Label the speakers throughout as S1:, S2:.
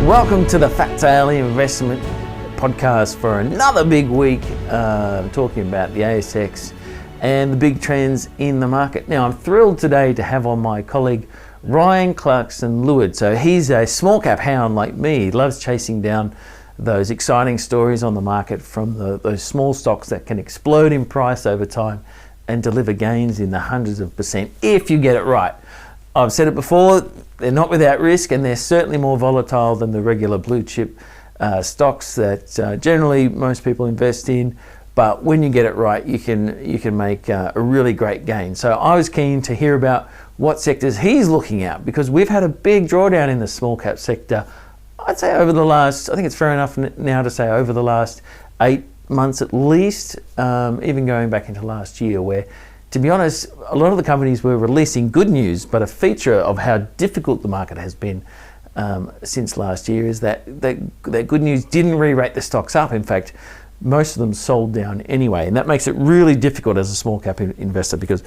S1: Welcome to the Fat Tail Investment Podcast for another big week, talking about the ASX and the big trends in the market. Now, I'm thrilled today to have on my colleague Ryan Clarkson-Ledward. So he's a small cap hound like me. He loves chasing down those exciting stories on the market from those small stocks that can explode in price over time and deliver gains in the hundreds of percent if you get it right. I've said it before, they're not without risk, and they're certainly more volatile than the regular blue chip stocks that generally most people invest in. But when you get it right, you can make a really great gain. So I was keen to hear about what sectors he's looking at, because we've had a big drawdown in the small cap sector. I'd say over the last, I think it's fair enough now to say over the last 8 months at least, even going back into last year, where, to be honest, a lot of the companies were releasing good news, but a feature of how difficult the market has been since last year is that good news didn't re-rate the stocks up. In fact, most of them sold down anyway, and that makes it really difficult as a small cap investor, because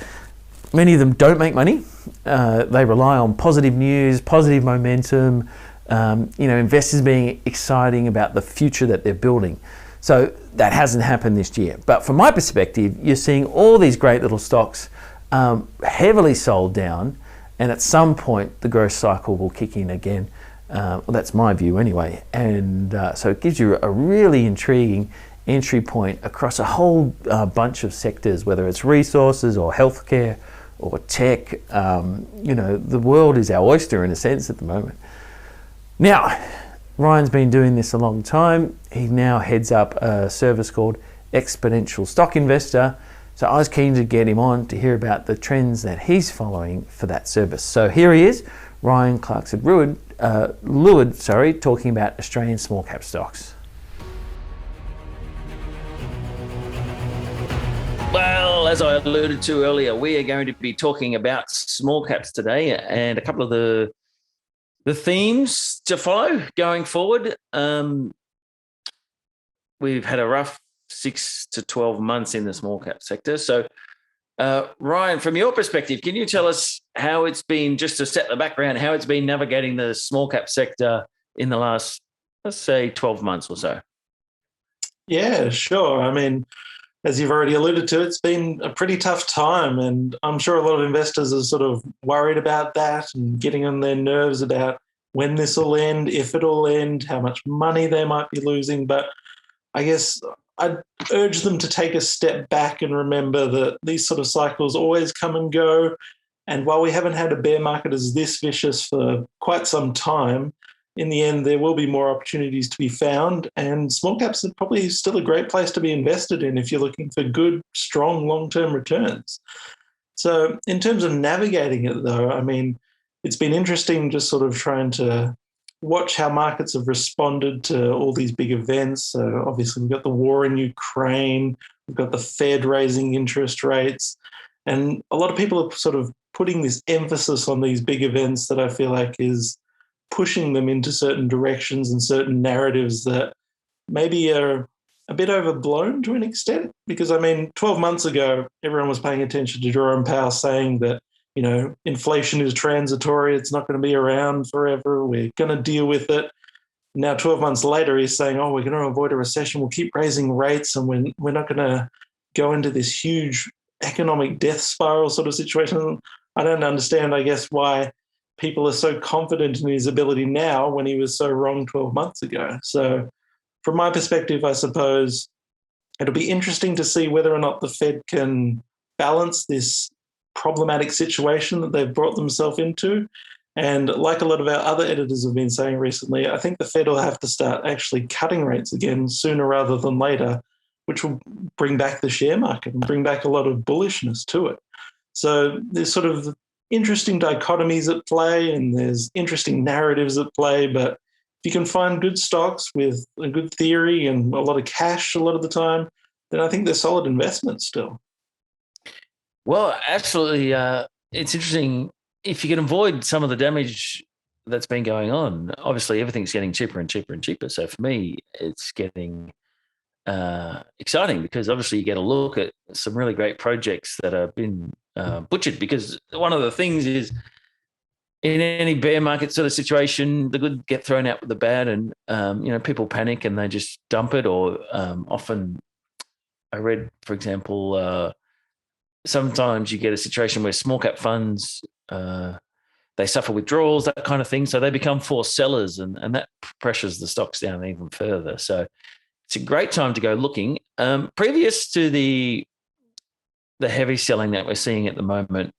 S1: many of them don't make money. They rely on positive news, positive momentum, investors being exciting about the future that they're building. So that hasn't happened this year. But from my perspective, you're seeing all these great little stocks heavily sold down, and at some point the growth cycle will kick in again. Well, that's my view anyway. And so it gives you a really intriguing entry point across a whole bunch of sectors, whether it's resources or healthcare or tech. The world is our oyster in a sense at the moment. Now, Ryan's been doing this a long time. He now heads up a service called Exponential Stock Investor. So I was keen to get him on to hear about the trends that he's following for that service. So here he is, Ryan Clarkson-Ledward, talking about Australian small cap stocks. Well, as I alluded to earlier, we are going to be talking about small caps today, and a couple of the themes to follow going forward. We've had a rough 6 to 12 months in the small cap sector. So, Ryan, from your perspective, can you tell us how it's been, just to set the background, how it's been navigating the small cap sector in the last, let's say, 12 months or so?
S2: Yeah, sure. I mean, as you've already alluded to, it's been a pretty tough time, and I'm sure a lot of investors are sort of worried about that and getting on their nerves about when this will end, if it'll end, how much money they might be losing. But I guess I'd urge them to take a step back and remember that these sort of cycles always come and go. And while we haven't had a bear market as this vicious for quite some time, in the end, there will be more opportunities to be found, and small caps are probably still a great place to be invested in if you're looking for good, strong, long-term returns. So in terms of navigating it, though, I mean, it's been interesting just sort of trying to watch how markets have responded to all these big events. So obviously we've got the war in Ukraine, we've got the Fed raising interest rates, and a lot of people are sort of putting this emphasis on these big events that I feel like is pushing them into certain directions and certain narratives that maybe are a bit overblown to an extent. Because, I mean, 12 months ago, everyone was paying attention to Jerome Powell saying that, inflation is transitory, it's not going to be around forever, we're going to deal with it. Now, 12 months later, he's saying, we're going to avoid a recession, we'll keep raising rates, and we're not going to go into this huge economic death spiral sort of situation. I don't understand, I guess, why people are so confident in his ability now when he was so wrong 12 months ago. So from my perspective, I suppose it'll be interesting to see whether or not the Fed can balance this problematic situation that they've brought themselves into. And like a lot of our other editors have been saying recently, I think the Fed will have to start actually cutting rates again sooner rather than later, which will bring back the share market and bring back a lot of bullishness to it. So there's sort of interesting dichotomies at play, and there's interesting narratives at play. But if you can find good stocks with a good theory and a lot of cash a lot of the time, then I think they're solid investments still.
S1: Well, absolutely. It's interesting. If you can avoid some of the damage that's been going on, obviously everything's getting cheaper and cheaper and cheaper. So for me, it's getting exciting, because obviously you get a look at some really great projects that have been butchered. Because one of the things is in any bear market sort of situation, the good get thrown out with the bad, and people panic and they just dump it. Or often, I read, for example, sometimes you get a situation where small cap funds they suffer withdrawals, that kind of thing, so they become forced sellers, and that pressures the stocks down even further. So it's a great time to go looking. Previous to the heavy selling that we're seeing at the moment,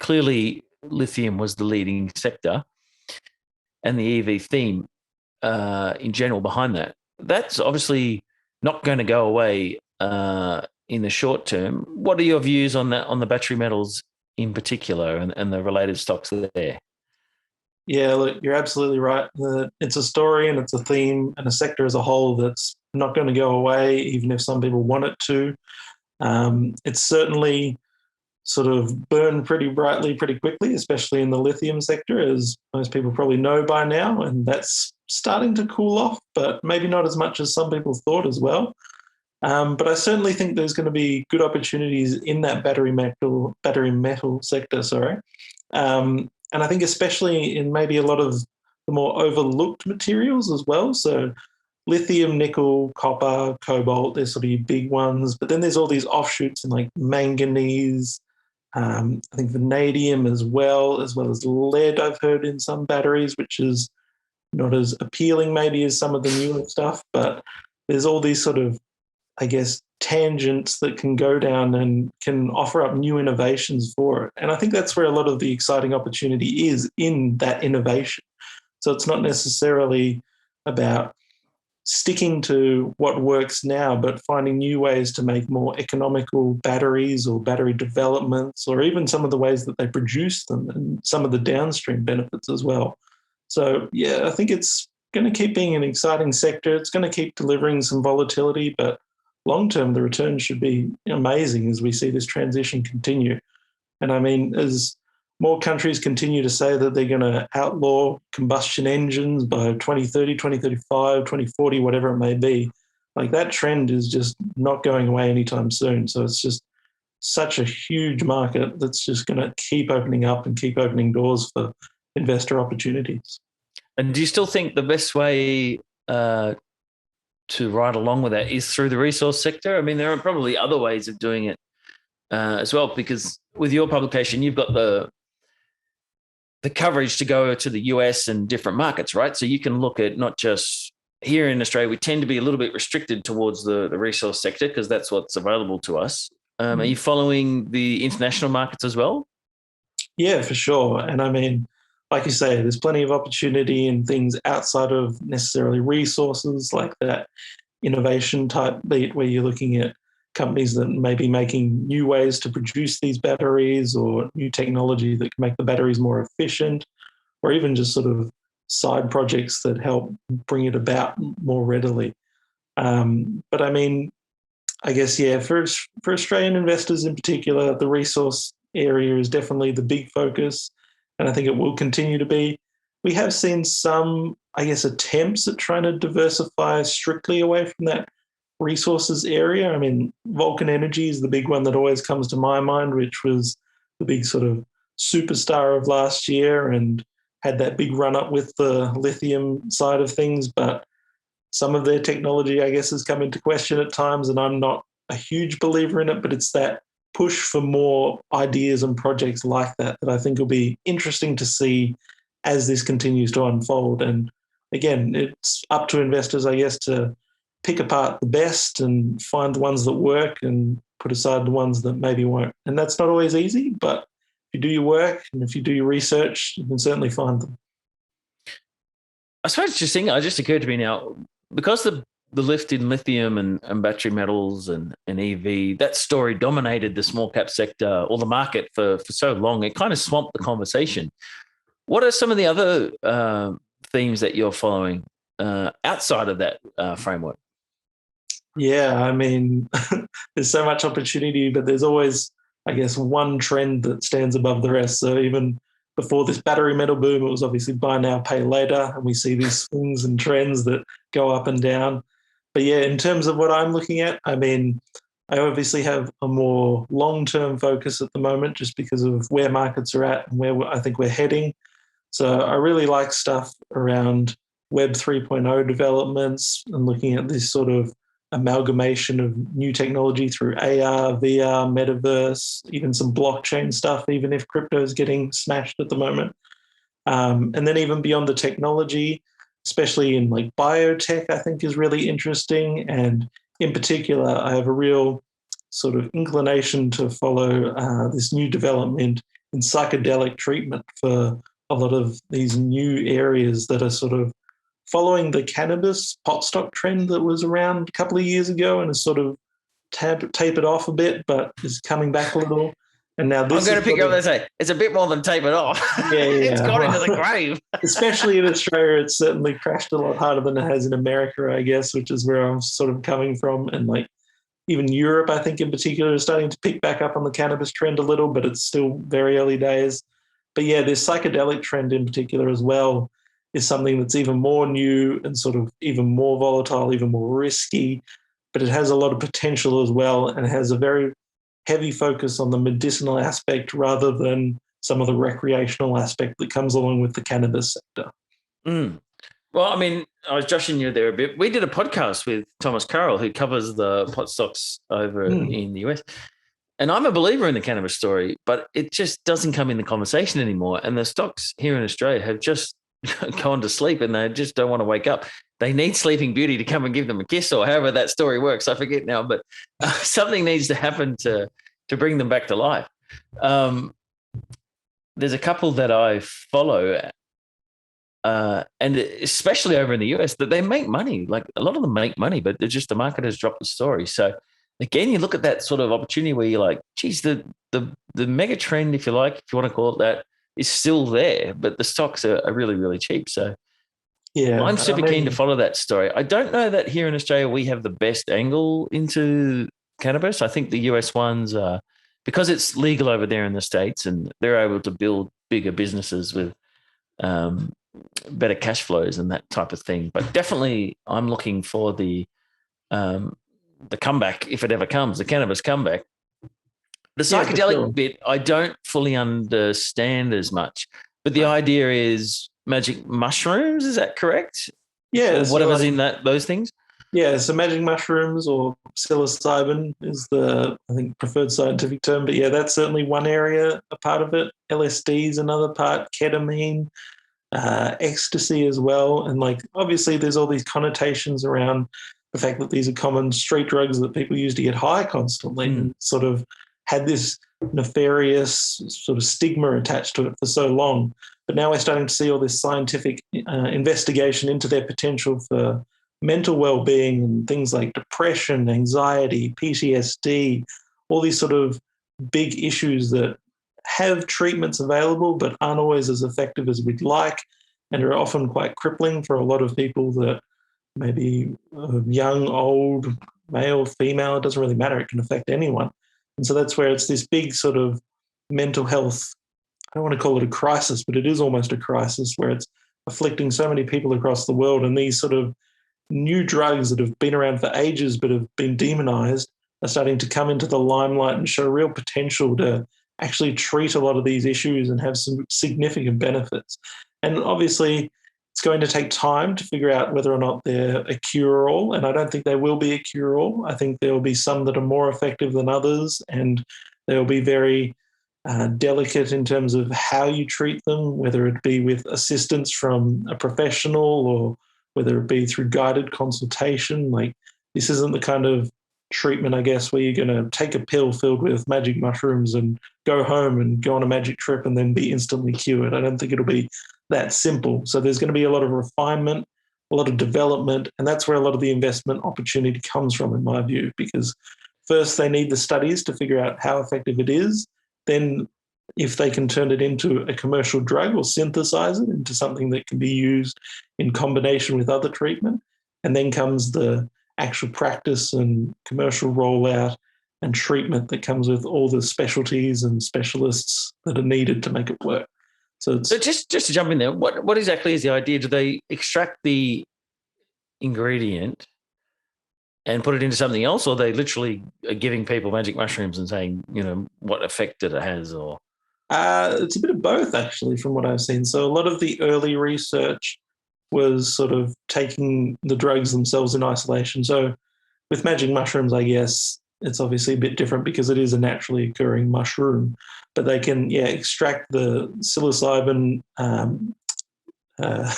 S1: clearly lithium was the leading sector, and the EV theme in general behind that. That's obviously not going to go away in the short term. What are your views on that, on the battery metals in particular, and the related stocks there?
S2: Yeah, look, you're absolutely right. It's a story and it's a theme and a sector as a whole that's not going to go away, even if some people want it to. It's certainly sort of burned pretty brightly, pretty quickly, especially in the lithium sector, as most people probably know by now. And that's starting to cool off, but maybe not as much as some people thought as well. But I certainly think there's going to be good opportunities in that battery metal sector. And I think especially in maybe a lot of the more overlooked materials as well. So lithium, nickel, copper, cobalt, they're sort of big ones. But then there's all these offshoots in like manganese, I think vanadium as well as lead, I've heard in some batteries, which is not as appealing maybe as some of the newer stuff. But there's all these sort of, I guess, tangents that can go down and can offer up new innovations for it. And I think that's where a lot of the exciting opportunity is, in that innovation. So it's not necessarily about sticking to what works now, but finding new ways to make more economical batteries or battery developments, or even some of the ways that they produce them and some of the downstream benefits as well. So yeah, I think it's going to keep being an exciting sector. It's going to keep delivering some volatility, but long term, the returns should be amazing as we see this transition continue. And I mean, as more countries continue to say that they're going to outlaw combustion engines by 2030, 2035, 2040, whatever it may be, like that trend is just not going away anytime soon. So it's just such a huge market that's just going to keep opening up and keep opening doors for investor opportunities.
S1: And do you still think the best way to ride along with that is through the resource sector? I mean, there are probably other ways of doing it as well, because with your publication, you've got the coverage to go to the US and different markets, right? So you can look at not just here in Australia. We tend to be a little bit restricted towards the resource sector because that's what's available to us. Are you following the international markets as well?
S2: Yeah, for sure. And I mean, like you say, there's plenty of opportunity in things outside of necessarily resources, like that innovation type beat where you're looking at companies that may be making new ways to produce these batteries, or new technology that can make the batteries more efficient, or even just sort of side projects that help bring it about more readily. But I mean, I guess, yeah, for Australian investors in particular, the resource area is definitely the big focus. And I think it will continue to be. We have seen some, I guess, attempts at trying to diversify strictly away from that resources area. I mean, Vulcan Energy is the big one that always comes to my mind, which was the big sort of superstar of last year and had that big run up with the lithium side of things. But some of their technology, I guess, has come into question at times, and I'm not a huge believer in it, but it's that push for more ideas and projects like that I think will be interesting to see as this continues to unfold. And again, it's up to investors, I guess, to pick apart the best and find the ones that work and put aside the ones that maybe won't. And that's not always easy, but if you do your work and if you do your research, you can certainly find them.
S1: I suppose it's just it just occurred to me now, because the lift in lithium and battery metals and EV, that story dominated the small cap sector or the market for so long, it kind of swamped the conversation. What are some of the other themes that you're following outside of that framework?
S2: Yeah, I mean, there's so much opportunity, but there's always, I guess, one trend that stands above the rest. So even before this battery metal boom, it was obviously buy now, pay later. And we see these swings and trends that go up and down. But yeah, in terms of what I'm looking at, I mean, I obviously have a more long-term focus at the moment just because of where markets are at and where I think we're heading. So I really like stuff around Web 3.0 developments and looking at this sort of amalgamation of new technology through AR, VR, metaverse, even some blockchain stuff, even if crypto is getting smashed at the moment. And then even beyond the technology, especially in like biotech, I think is really interesting. And in particular, I have a real sort of inclination to follow this new development in psychedelic treatment for a lot of these new areas that are sort of following the cannabis pot stock trend that was around a couple of years ago and has sort of tapered off a bit, but is coming back a little. And now this
S1: I'm going
S2: is
S1: to pick
S2: sort
S1: up and say it's a bit more than tapered off.
S2: yeah.
S1: It's gone into the grave.
S2: Especially in Australia, it's certainly crashed a lot harder than it has in America, I guess, which is where I'm sort of coming from. And like even Europe, I think in particular, is starting to pick back up on the cannabis trend a little, but it's still very early days. But yeah, this psychedelic trend in particular as well is something that's even more new and sort of even more volatile, even more risky, but it has a lot of potential as well and has a very heavy focus on the medicinal aspect rather than some of the recreational aspect that comes along with the cannabis sector.
S1: Mm. Well, I mean, I was joshing you there a bit. We did a podcast with Thomas Carroll, who covers the pot stocks over in the US. And I'm a believer in the cannabis story, but it just doesn't come in the conversation anymore. And the stocks here in Australia have just gone to sleep and they just don't want to wake up. They need Sleeping Beauty to come and give them a kiss or however that story works. I forget now, but something needs to happen to bring them back to life. There's a couple that I follow, and especially over in the US, that they make money. Like a lot of them make money, but it's just the market has dropped the story. So again, you look at that sort of opportunity where you're like, geez, the mega trend, if you like, if you want to call it that, is still there, but the stocks are really, really cheap. So yeah, I'm super keen to follow that story. I don't know that here in Australia we have the best angle into cannabis. I think the US ones are, because it's legal over there in the States and they're able to build bigger businesses with better cash flows and that type of thing. But definitely I'm looking for the comeback, if it ever comes, the cannabis comeback. The psychedelic bit, I don't fully understand as much, but the idea is magic mushrooms. Is that correct?
S2: Yeah.
S1: Or whatever's in those things.
S2: Yeah. So magic mushrooms or psilocybin is the, I think, preferred scientific term. But yeah, that's certainly one area, a part of it. LSD is another part, ketamine, ecstasy as well. And like, obviously there's all these connotations around the fact that these are common street drugs that people use to get high constantly and sort of had this nefarious sort of stigma attached to it for so long. But now we're starting to see all this scientific investigation into their potential for mental well-being and things like depression, anxiety, PTSD, all these sort of big issues that have treatments available but aren't always as effective as we'd like and are often quite crippling for a lot of people that maybe young, old, male, female, it doesn't really matter. It can affect anyone. And so that's where it's this big sort of mental health, I don't want to call it a crisis, but it is almost a crisis where it's afflicting so many people across the world. And these sort of new drugs that have been around for ages but have been demonized are starting to come into the limelight and show real potential to actually treat a lot of these issues and have some significant benefits. And obviously, it's going to take time to figure out whether or not they're a cure-all, and I don't think they will be a cure-all. I think there will be some that are more effective than others, and they'll be very delicate in terms of how you treat them, whether it be with assistance from a professional or whether it be through guided consultation. Like, this isn't the kind of treatment, I guess, where you're going to take a pill filled with magic mushrooms and go home and go on a magic trip and then be instantly cured. I don't think it'll be that simple. So there's going to be a lot of refinement, a lot of development, and that's where a lot of the investment opportunity comes from, in my view, because first they need the studies to figure out how effective it is. Then if they can turn it into a commercial drug or synthesize it into something that can be used in combination with other treatment, and then comes the actual practice and commercial rollout and treatment that comes with all the specialties and specialists that are needed to make it work. So
S1: just to jump in there, what exactly is the idea? Do they extract the ingredient and put it into something else, or they literally are giving people magic mushrooms and saying, what effect it has? Or
S2: It's a bit of both, actually, from what I've seen. So a lot of the early research was sort of taking the drugs themselves in isolation. So with magic mushrooms, I guess it's obviously a bit different because it is a naturally occurring mushroom, but they can, extract the psilocybin uh,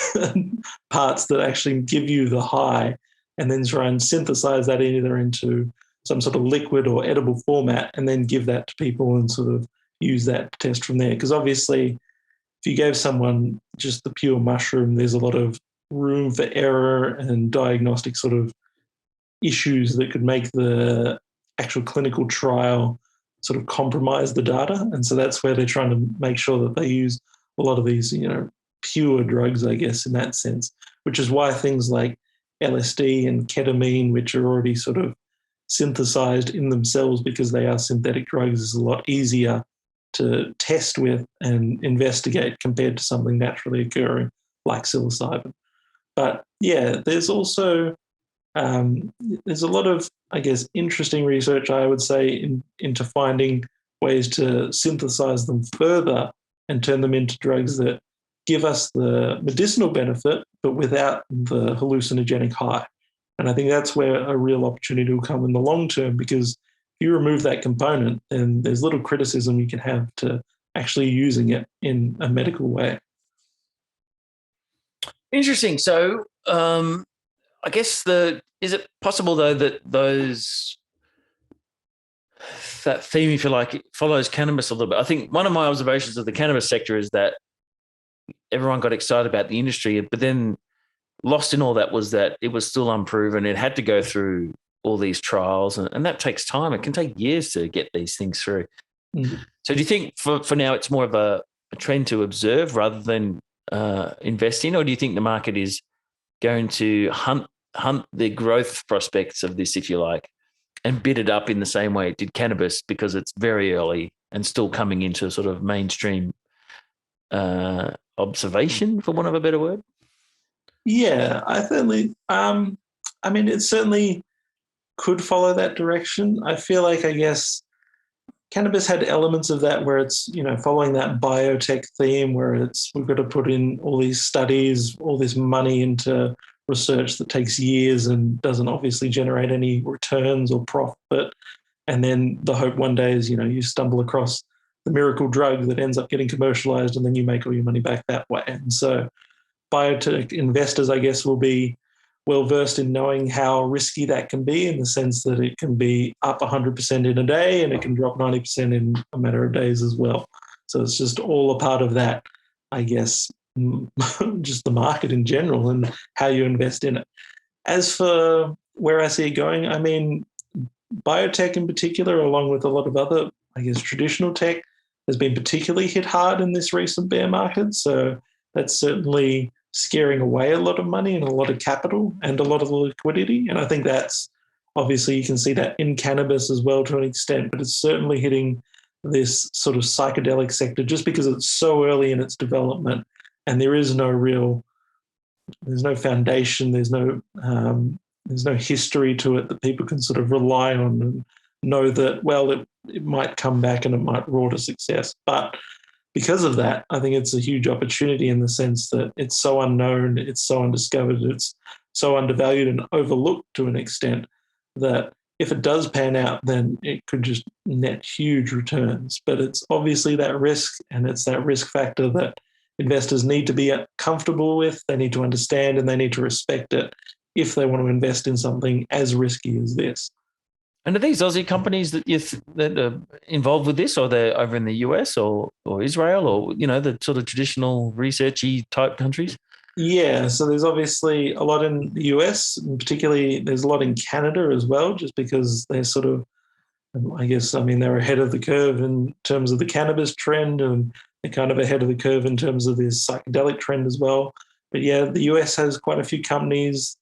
S2: parts that actually give you the high and then try and synthesize that either into some sort of liquid or edible format and then give that to people and sort of use that to test from there. Because obviously, if you gave someone just the pure mushroom, there's a lot of room for error and diagnostic sort of issues that could make the actual clinical trial sort of compromise the data. And so that's where they're trying to make sure that they use a lot of these, pure drugs, I guess, in that sense, which is why things like LSD and ketamine, which are already sort of synthesized in themselves because they are synthetic drugs, is a lot easier to test with and investigate compared to something naturally occurring like psilocybin. But yeah, there's also there's a lot of, I guess, interesting research, I would say, into finding ways to synthesize them further and turn them into drugs that give us the medicinal benefit, but without the hallucinogenic high. And I think that's where a real opportunity will come in the long term, because if you remove that component, then there's little criticism you can have to actually using it in a medical way.
S1: Interesting. So, I guess is it possible though that that theme, if you like, follows cannabis a little bit? I think one of my observations of the cannabis sector is that everyone got excited about the industry, but then lost in all that was that it was still unproven. It had to go through all these trials, and that takes time. It can take years to get these things through. Mm-hmm. So do you think for now it's more of a trend to observe rather than invest in, or do you think the market is going to hunt the growth prospects of this, if you like, and bid it up in the same way it did cannabis because it's very early and still coming into sort of mainstream observation, for want of a better word?
S2: Yeah, I certainly. It certainly could follow that direction. I feel like, I guess, cannabis had elements of that where it's, following that biotech theme where we've got to put in all these studies, all this money into research that takes years and doesn't obviously generate any returns or profit. And then the hope one day is, you stumble across the miracle drug that ends up getting commercialized and then you make all your money back that way. And so biotech investors, I guess, will be well-versed in knowing how risky that can be, in the sense that it can be up 100% in a day and it can drop 90% in a matter of days as well. So it's just all a part of that, I guess, just the market in general and how you invest in it. As for where I see it going, biotech in particular, along with a lot of other, I guess, traditional tech, has been particularly hit hard in this recent bear market. So that's certainly scaring away a lot of money and a lot of capital and a lot of liquidity. And I think that's obviously, you can see that in cannabis as well to an extent, but it's certainly hitting this sort of psychedelic sector just because it's so early in its development and there's no foundation, there's no history to it that people can sort of rely on and know that, well, it might come back and it might roar to success. But because of that, I think it's a huge opportunity in the sense that it's so unknown, it's so undiscovered, it's so undervalued and overlooked to an extent that if it does pan out, then it could just net huge returns. But it's obviously that risk, and it's that risk factor that investors need to be comfortable with, they need to understand, and they need to respect it if they want to invest in something as risky as this.
S1: And are these Aussie companies that are involved with this, or they're over in the US or Israel or, the sort of traditional researchy type countries?
S2: Yeah, so there's obviously a lot in the US, and particularly there's a lot in Canada as well, just because they're sort of, they're ahead of the curve in terms of the cannabis trend, and they're kind of ahead of the curve in terms of this psychedelic trend as well. But yeah, the US has quite a few companies,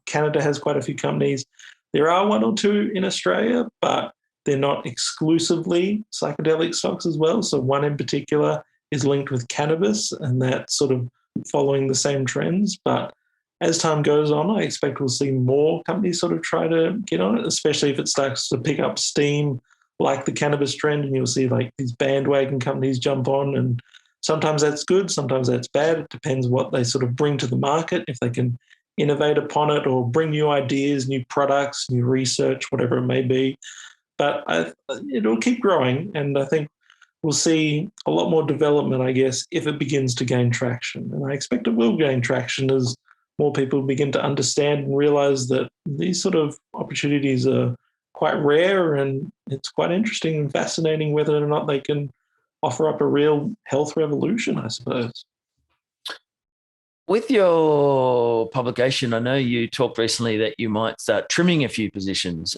S2: Canada has quite a few companies. There are one or two in Australia, but they're not exclusively psychedelic stocks as well. So one in particular is linked with cannabis, and that's sort of following the same trends. But as time goes on, I expect we'll see more companies sort of try to get on it, especially if it starts to pick up steam like the cannabis trend, and you'll see like these bandwagon companies jump on, and sometimes that's good, sometimes that's bad. It depends what they sort of bring to the market, if they can innovate upon it or bring new ideas, new products, new research, whatever it may be. But it'll keep growing, and I think we'll see a lot more development, I guess, if it begins to gain traction. And I expect it will gain traction as more people begin to understand and realize that these sort of opportunities are quite rare, and it's quite interesting and fascinating whether or not they can offer up a real health revolution, I suppose.
S1: With your publication, I know you talked recently that you might start trimming a few positions.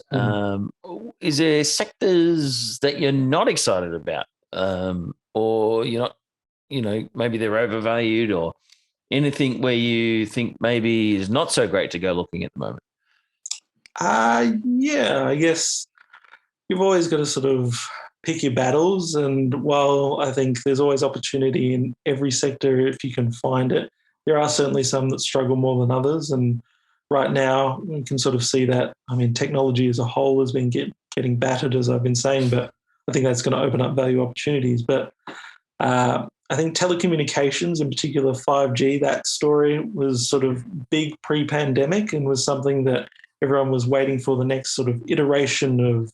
S1: Is there sectors that you're not excited about, or you're not, maybe they're overvalued, or anything where you think maybe is not so great to go looking at the moment?
S2: Yeah, I guess you've always got to sort of pick your battles. And while I think there's always opportunity in every sector if you can find it, there are certainly some that struggle more than others. And right now, we can sort of see that. I mean, technology as a whole has been getting battered, as I've been saying, but I think that's going to open up value opportunities. But I think telecommunications, in particular 5G, that story was sort of big pre-pandemic and was something that everyone was waiting for, the next sort of iteration of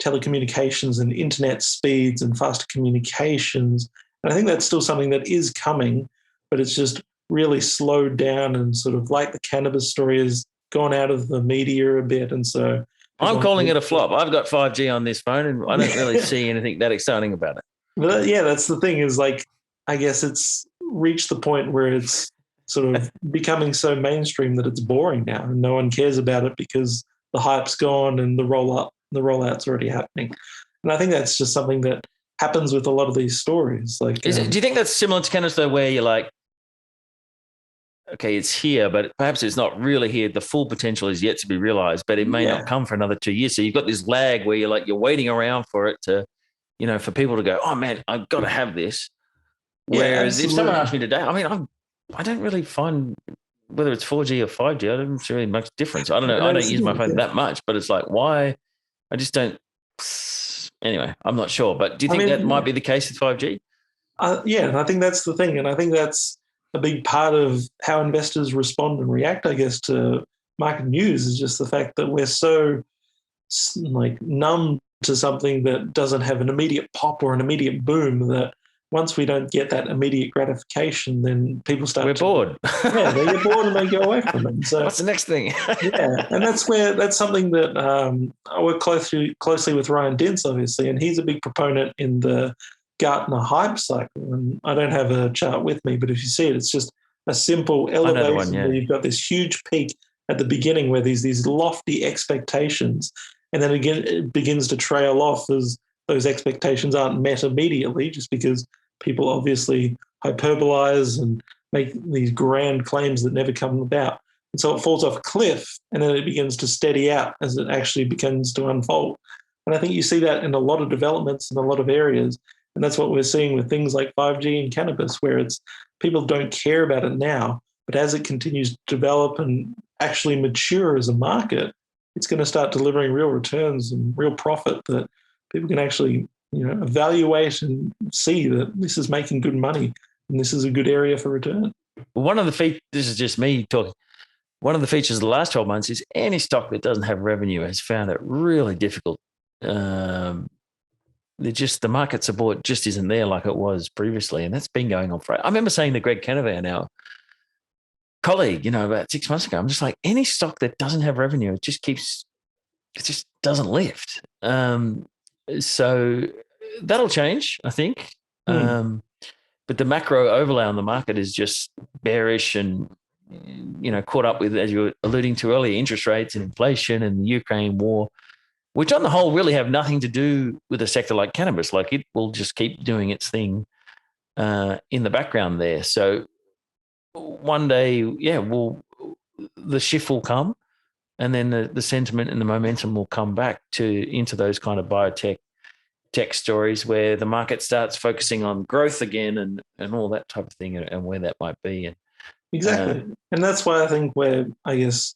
S2: telecommunications and internet speeds and faster communications. And I think that's still something that is coming, but it's just really slowed down and sort of, like the cannabis story, has gone out of the media a bit. And so
S1: I'm calling it a flop. I've got 5G on this phone and I don't really see anything that exciting about it.
S2: But yeah, that's the thing, is like, I guess it's reached the point where it's sort of becoming so mainstream that it's boring now and no one cares about it because the hype's gone and the rollout's already happening. And I think that's just something that happens with a lot of these stories. Like,
S1: do you think that's similar to cannabis, though, where you're like, okay, it's here, but perhaps it's not really here. The full potential is yet to be realized, but it may not come for another 2 years. So you've got this lag where you're waiting around for it to, for people to go, oh man, I've got to have this. Whereas if someone asked me today, I mean, I don't really find whether it's 4G or 5G, I don't see really much difference. I don't know. I don't use my phone that much, but it's like, why? I just don't. Anyway, I'm not sure. But do you think that might be the case with 5G?
S2: Yeah, and I think that's the thing. And I think that's a big part of how investors respond and react, I guess, to market news, is just the fact that we're so numb to something that doesn't have an immediate pop or an immediate boom, that once we don't get that immediate gratification, then people start.
S1: We're bored.
S2: Yeah, they get bored and they go away from it. So
S1: what's the next thing?
S2: Yeah, and that's something that I work closely with Ryan Dinse, obviously, and he's a big proponent in the Gartner hype cycle. And I don't have a chart with me, but if you see it, it's just a simple elevation where you've got this huge peak at the beginning where there's these lofty expectations, and then again it begins to trail off as those expectations aren't met immediately, just because people obviously hyperbolize and make these grand claims that never come about. And so it falls off a cliff, and then it begins to steady out as it actually begins to unfold. And I think you see that in a lot of developments in a lot of areas. And that's what we're seeing with things like 5G and cannabis, where it's people don't care about it now, but as it continues to develop and actually mature as a market, it's going to start delivering real returns and real profit that people can actually, evaluate and see that this is making good money and this is a good area for return.
S1: One of the features, this is just me talking, one of the features of the last 12 months is any stock that doesn't have revenue has found it really difficult. The market support just isn't there like it was previously. And that's been going on for, I remember saying to Greg Canavan, our colleague, about 6 months ago, I'm just like, any stock that doesn't have revenue, it just doesn't lift. So that'll change, I think. But the macro overlay on the market is just bearish and, caught up with, as you were alluding to earlier, interest rates and inflation and the Ukraine war, which on the whole really have nothing to do with a sector like cannabis. Like, it will just keep doing its thing in the background there. So one day, the shift will come, and then the sentiment and the momentum will come back into those kind of biotech tech stories where the market starts focusing on growth again and all that type of thing, and where that might be. And
S2: exactly. And that's why I think we're, I guess,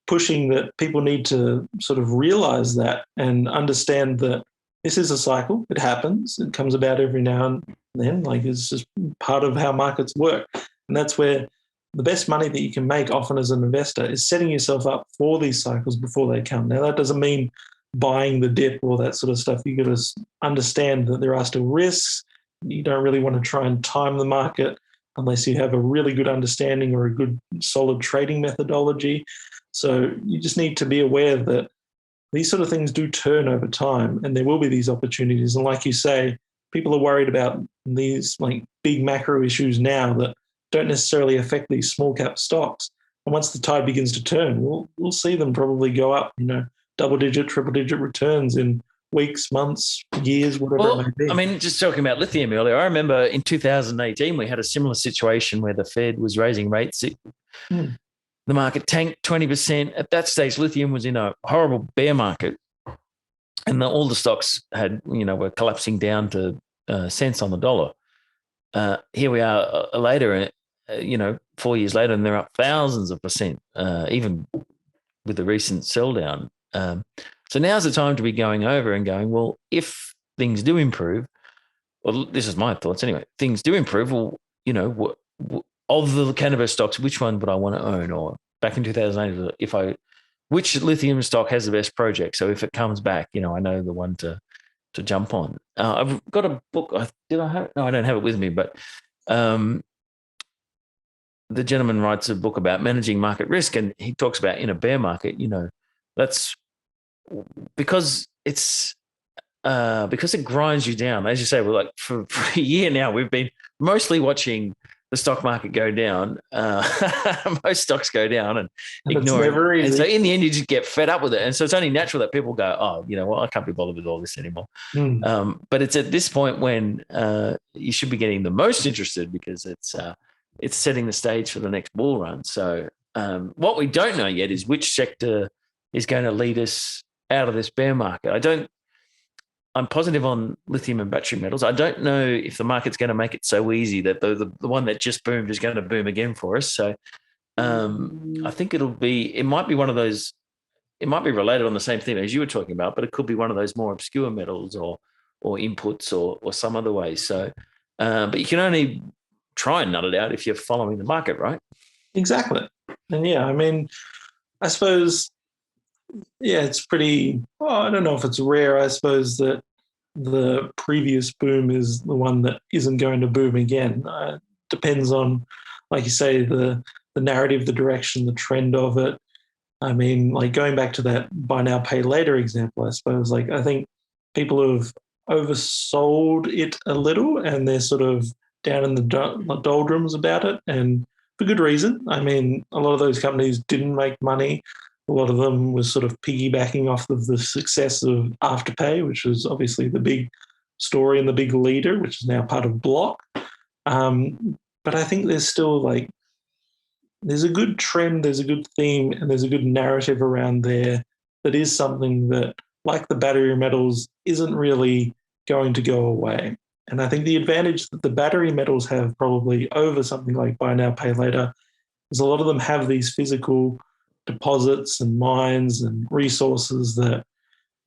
S2: pushing that people need to sort of realize that and understand that this is a cycle. It happens. It comes about every now and then. Like, it's just part of how markets work. And that's where the best money that you can make often as an investor is setting yourself up for these cycles before they come. Now, that doesn't mean buying the dip or that sort of stuff. You got to understand that there are still risks. You don't really want to try and time the market unless you have a really good understanding or a good solid trading methodology. So you just need to be aware that these sort of things do turn over time, and there will be these opportunities. And like you say, people are worried about these like big macro issues now that don't necessarily affect these small cap stocks. And once the tide begins to turn, we'll see them probably go up, double digit, triple digit returns in weeks, months, years, whatever it may be.
S1: I mean, just talking about lithium earlier, I remember in 2018, we had a similar situation where the Fed was raising rates. The market tanked 20%. At that stage, lithium was in a horrible bear market, and all the stocks were collapsing down to cents on the dollar. Here we are later, 4 years later, and they're up thousands of percent, even with the recent sell down. So now's the time to be going over and going, well, if things do improve, well, this is my thoughts anyway, things do improve, well, of the cannabis stocks, which one would I want to own? Or back in 2008, which lithium stock has the best project? So if it comes back, I know the one to jump on. I've got a book. Did I have it? No, I don't have it with me, but the gentleman writes a book about managing market risk, and he talks about in a bear market, that's because it grinds you down. As you say, we're like for a year now, we've been mostly watching the stock market go down. Most stocks go down and ignore it. And so in the end, you just get fed up with it. And so it's only natural that people go, oh, I can't be bothered with all this anymore. But it's at this point when you should be getting the most interested, because it's setting the stage for the next bull run. So what we don't know yet is which sector is going to lead us out of this bear market. I'm positive on lithium and battery metals. I don't know if the market's going to make it so easy that the one that just boomed is going to boom again for us. So I think it might be one of those, it might be related on the same theme as you were talking about, but it could be one of those more obscure metals or inputs or some other way. So, but you can only try and nut it out if you're following the market, right?
S2: Exactly. And yeah, I mean, I suppose, it's pretty, I don't know if it's rare, I suppose, that the previous boom is the one that isn't going to boom again. Depends on, like you say, the narrative, the direction, the trend of it. I mean, like going back to that buy now, pay later example, I suppose, like I think people have oversold it a little and they're sort of down in the doldrums about it, and for good reason. I mean, a lot of those companies didn't make money. A lot of them was sort of piggybacking off of the success of Afterpay, which was obviously the big story and the big leader, which is now part of Block. But I think there's still there's a good trend, there's a good theme, and there's a good narrative around there that is something that, like the battery metals, isn't really going to go away. And I think the advantage that the battery metals have probably over something like buy now, pay later is a lot of them have these physical deposits and mines and resources that,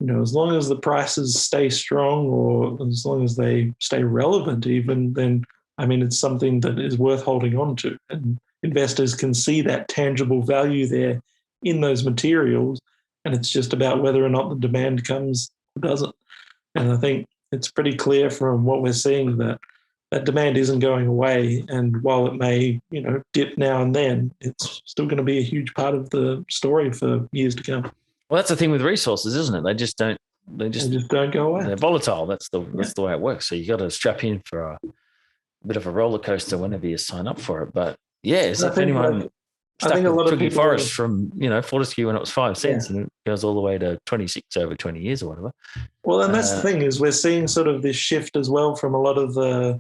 S2: as long as the prices stay strong or as long as they stay relevant even, then, I mean, it's something that is worth holding on to. And investors can see that tangible value there in those materials. And it's just about whether or not the demand comes or doesn't. And I think it's pretty clear from what we're seeing that demand isn't going away. And while it may, dip now and then, it's still going to be a huge part of the story for years to come.
S1: Well, that's the thing with resources, isn't it? They just don't
S2: go away.
S1: They're volatile. That's the way it works. So you got to strap in for a bit of a roller coaster whenever you sign up for it. But yeah, if anyone stuck with Twiggy Forest from, Fortescue when it was 5 cents and it goes all the way to 26 over 20 years or whatever.
S2: Well, and that's the thing, is we're seeing sort of this shift as well from a lot of the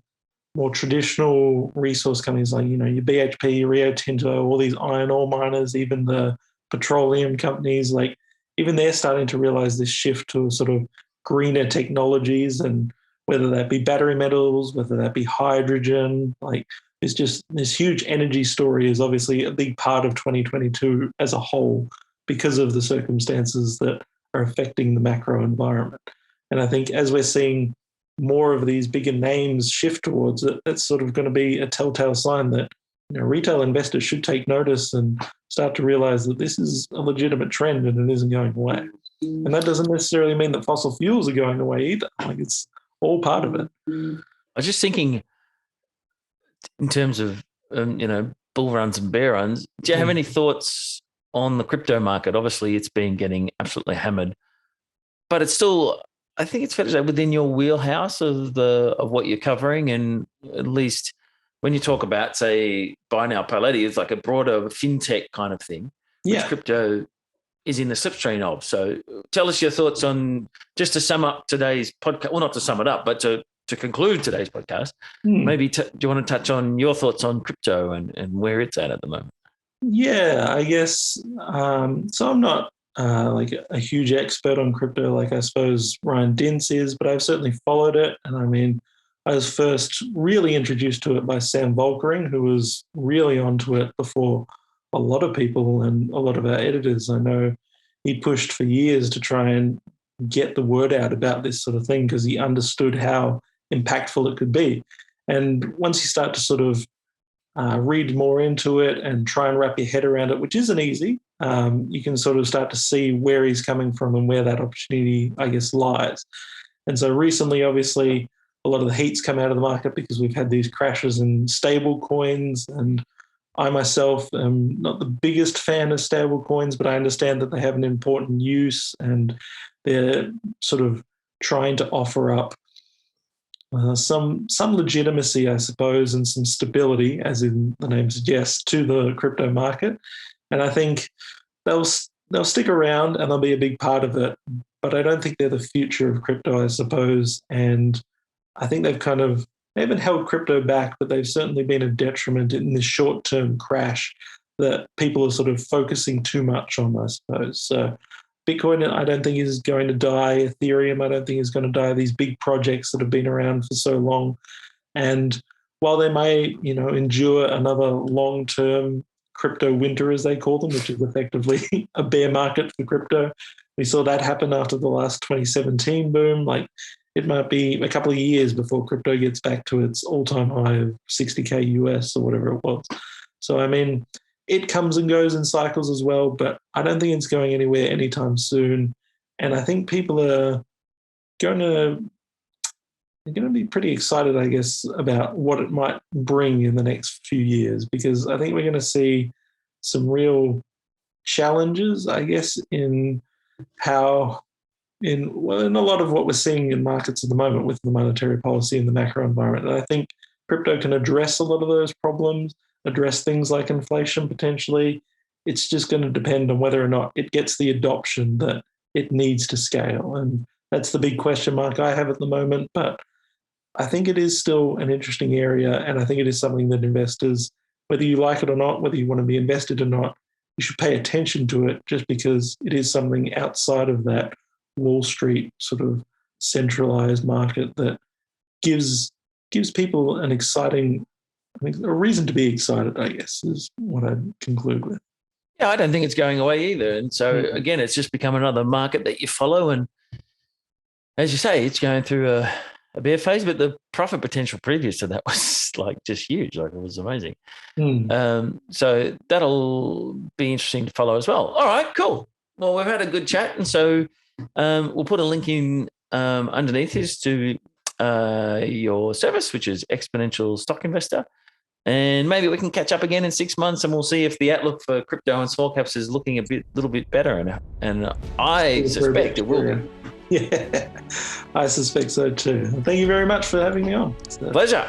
S2: more traditional resource companies like, your BHP, Rio Tinto, all these iron ore miners, even the petroleum companies, like even they're starting to realize this shift to sort of greener technologies, and whether that be battery metals, whether that be hydrogen, like it's just this huge energy story is obviously a big part of 2022 as a whole because of the circumstances that are affecting the macro environment. And I think as we're seeing more of these bigger names shift towards it, that's sort of going to be a telltale sign that retail investors should take notice and start to realize that this is a legitimate trend and it isn't going away. And that doesn't necessarily mean that fossil fuels are going away either. Like, it's all part of it.
S1: I was just thinking in terms of, bull runs and bear runs, do you have any thoughts on the crypto market? Obviously, it's been getting absolutely hammered, but it's still, I think it's fair to say, within your wheelhouse of what you're covering. And at least when you talk about, say, buy now, pay later, it's like a broader fintech kind of thing, which crypto is in the slipstream of. So tell us your thoughts on, just to sum up today's podcast, well, not to sum it up, but to conclude today's podcast, maybe do you want to touch on your thoughts on crypto and where it's at the moment?
S2: Yeah, I guess. So I'm not like a huge expert on crypto like I suppose Ryan Dinse is, but I've certainly followed it. And I mean, I was first really introduced to it by Sam Volkering, who was really onto it before a lot of people and a lot of our editors. I know he pushed for years to try and get the word out about this sort of thing because he understood how impactful it could be. And once you start to sort of read more into it and try and wrap your head around it, which isn't easy, you can sort of start to see where he's coming from and where that opportunity, I guess, lies. And so recently, obviously, a lot of the heat's come out of the market because we've had these crashes in stable coins. And I myself am not the biggest fan of stable coins, but I understand that they have an important use and they're sort of trying to offer up some legitimacy, I suppose, and some stability, as in the name suggests, to the crypto market. And I think they'll stick around and they'll be a big part of it. But I don't think they're the future of crypto, I suppose. And I think they haven't held crypto back, but they've certainly been a detriment in this short-term crash that people are sort of focusing too much on, I suppose. So Bitcoin, I don't think is going to die. Ethereum, I don't think is going to die. These big projects that have been around for so long. And while they may, endure another long-term crypto winter, as they call them, which is effectively a bear market for crypto, we saw that happen after the last 2017 boom. Like, it might be a couple of years before crypto gets back to its all-time high of 60K US or whatever it was. So, I mean, it comes and goes in cycles as well, but I don't think it's going anywhere anytime soon. And I think people are going to be pretty excited, I guess, about what it might bring in the next few years, because I think we're going to see some real challenges, I guess, in a lot of what we're seeing in markets at the moment with the monetary policy and the macro environment. And I think crypto can address a lot of those problems, address things like inflation potentially. It's just going to depend on whether or not it gets the adoption that it needs to scale. And that's the big question mark I have at the moment. But I think it is still an interesting area. And I think it is something that investors, whether you like it or not, whether you want to be invested or not, you should pay attention to it, just because it is something outside of that Wall Street sort of centralized market that gives people an exciting, a reason to be excited, I guess, is what I'd conclude with.
S1: Yeah, I don't think it's going away either. And so, again, it's just become another market that you follow. And as you say, it's going through a bear phase, but the profit potential previous to that was like just huge. Like, it was amazing. So that'll be interesting to follow as well. All right, cool. Well, we've had a good chat. And so we'll put a link in underneath this to your service, which is Exponential Stock Investor. And maybe we can catch up again in 6 months and we'll see if the outlook for crypto and small caps is looking little bit better. And I suspect it will be.
S2: Yeah, I suspect so too. Thank you very much for having me on.
S1: Pleasure.